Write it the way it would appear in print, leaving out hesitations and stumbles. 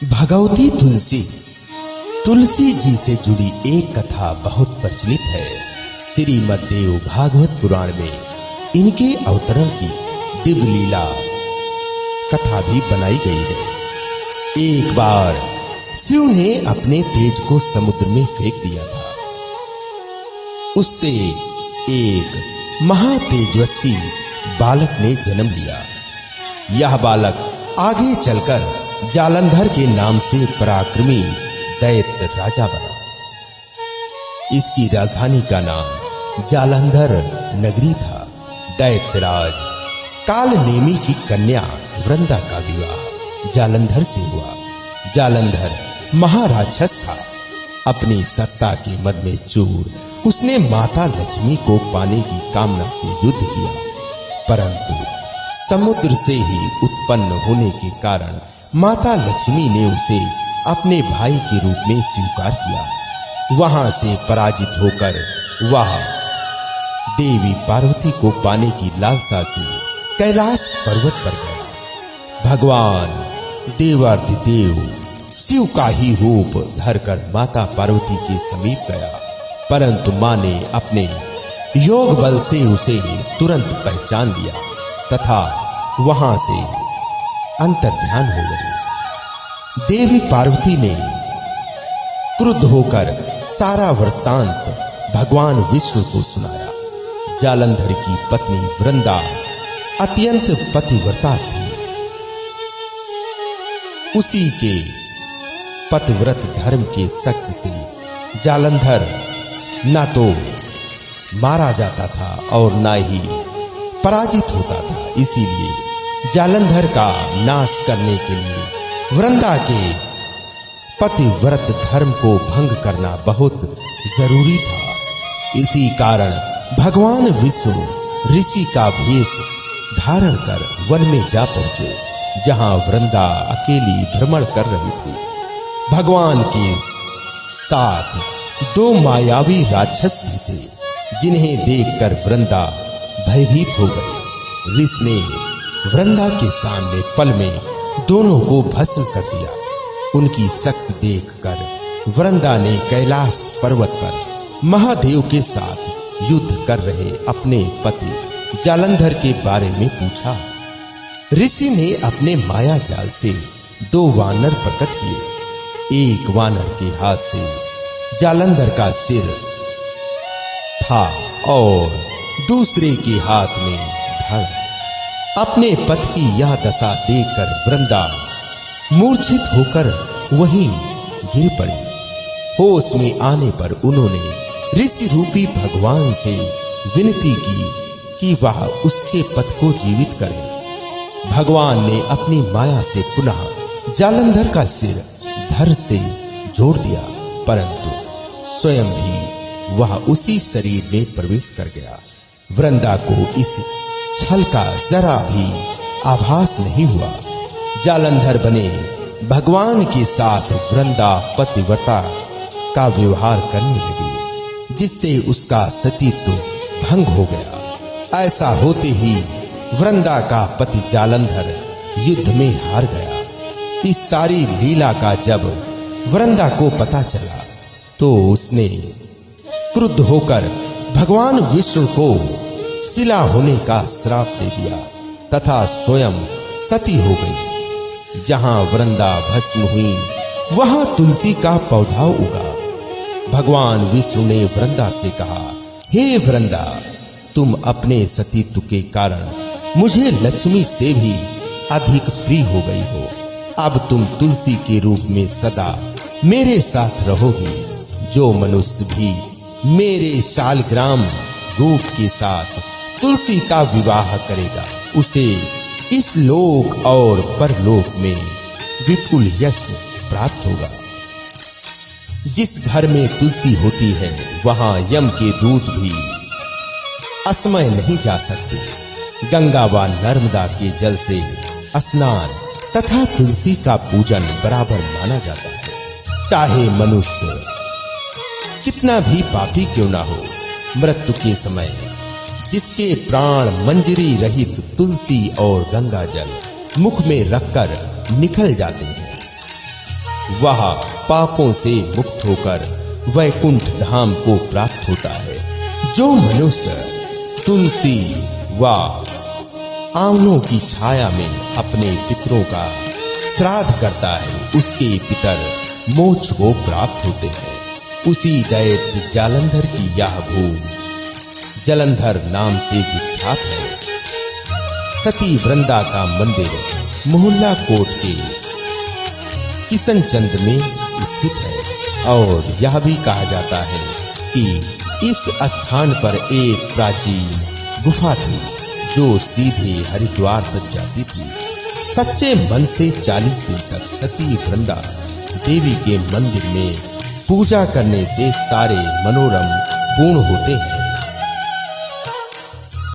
भगवती तुलसी। तुलसी जी से जुड़ी एक कथा बहुत प्रचलित है। श्रीमद्देव भागवत पुराण में इनके अवतरण की दिव्य लीला कथा भी बनाई गई है। एक बार शिव ने अपने तेज को समुद्र में फेंक दिया था। उससे एक महातेजस्वी बालक ने जन्म लिया। यह बालक आगे चलकर जालंधर के नाम से पराक्रमी दैत्य राजा बना। इसकी राजधानी का नाम जालंधर नगरी था। दैत्यराज कालनेमी की कन्या वृंदा का विवाह जालंधर से हुआ। जालंधर महाराक्षस था। अपनी सत्ता के मद में चूर उसने माता लक्ष्मी को पाने की कामना से युद्ध किया, परंतु समुद्र से ही उत्पन्न होने के कारण माता लक्ष्मी ने उसे अपने भाई के रूप में स्वीकार किया। वहां से पराजित होकर वह देवी पार्वती को पाने की लालसा से कैलाश पर्वत पर गया। भगवान देवाधिदेव शिव का ही रूप धरकर माता पार्वती के समीप गया, परंतु मां ने अपने योग बल से उसे तुरंत पहचान लिया तथा वहां से अंतर्ध्यान हो गई। देवी पार्वती ने क्रुद्ध होकर सारा वृत्तांत भगवान विष्णु को सुनाया। जालंधर की पत्नी वृंदा अत्यंत पतिव्रता थी। उसी के पतिव्रत धर्म के शक्ति से जालंधर ना तो मारा जाता था और ना ही पराजित होता था। इसीलिए जालंधर का नाश करने के लिए वृंदा के पतिव्रत धर्म को भंग करना बहुत जरूरी था। इसी कारण भगवान विष्णु ऋषि का भेष धारण कर वन में जा पहुंचे, जहां वृंदा अकेली भ्रमण कर रही थी। भगवान के साथ दो मायावी राक्षस भी थे, जिन्हें देखकर वृंदा भयभीत हो गई। ऋषि ने वृंदा के सामने पल में दोनों को भस्म कर दिया। उनकी शक्ति देखकर वृंदा ने कैलाश पर्वत पर महादेव के साथ युद्ध कर रहे अपने पति जालंधर के बारे में पूछा। ऋषि ने अपने माया जाल से दो वानर प्रकट किए। एक वानर के हाथ से जालंधर का सिर था और दूसरे के हाथ में धड़। अपने पति की यह दशा देखकर वृंदा मूर्छित होकर वहीं गिर पड़ी। होश में आने पर उन्होंने ऋषि रूपी भगवान से विनती की कि वह उसके पति को जीवित करे। भगवान ने अपनी माया से पुनः जालंधर का सिर धड़ से जोड़ दिया, परंतु स्वयं भी वह उसी शरीर में प्रवेश कर गया। वृंदा को इस छल का जरा भी आभास नहीं हुआ। जालंधर बने भगवान के साथ वृंदा पतिव्रता का व्यवहार करने लगी, जिससे उसका सतीत्व भंग हो गया। ऐसा होते ही वृंदा का पति जालंधर युद्ध में हार गया। इस सारी लीला का जब वृंदा को पता चला तो उसने क्रुद्ध होकर भगवान विष्णु को शिला होने का श्राप दे दिया तथा स्वयं सती हो गई। जहां वृंदा भस्म हुई वहां तुलसी का पौधा उगा। भगवान विष्णु ने वृंदा से कहा, हे वृंदा, तुम अपने सतीत्व के कारण मुझे लक्ष्मी से भी अधिक प्रिय हो गई हो। अब तुम तुलसी के रूप में सदा मेरे साथ रहोगी। जो मनुष्य भी मेरे शालग्राम रूप के साथ तुलसी का विवाह करेगा, उसे इस लोक और परलोक में विपुल यश प्राप्त होगा। जिस घर में तुलसी होती है वहां यम के दूत भी असमय नहीं जा सकते। गंगा व नर्मदा के जल से स्नान तथा तुलसी का पूजन बराबर माना जाता है। चाहे मनुष्य कितना भी पापी क्यों ना हो, मृत्यु के समय जिसके प्राण मंजरी रहित तुलसी और गंगा जल मुख में रखकर निकल जाते हैं, वह पापों से मुक्त होकर वैकुंठ धाम को प्राप्त होता है। जो मनुष्य तुलसी व आंवलों की छाया में अपने पितरों का श्राद्ध करता है, उसके पितर मोक्ष को प्राप्त होते हैं। उसी दैत्य जालंधर की यह भूमि जलंधर नाम से विख्यात है। सती वृंदा का मंदिर मोहल्ला कोट के किशनचंद में स्थित है और यह भी कहा जाता है कि इस स्थान पर एक प्राचीन गुफा थी जो सीधे हरिद्वार तक जाती थी। सच्चे मन से 40 दिन तक सती वृंदा देवी के मंदिर में पूजा करने से सारे मनोरम पूर्ण होते हैं।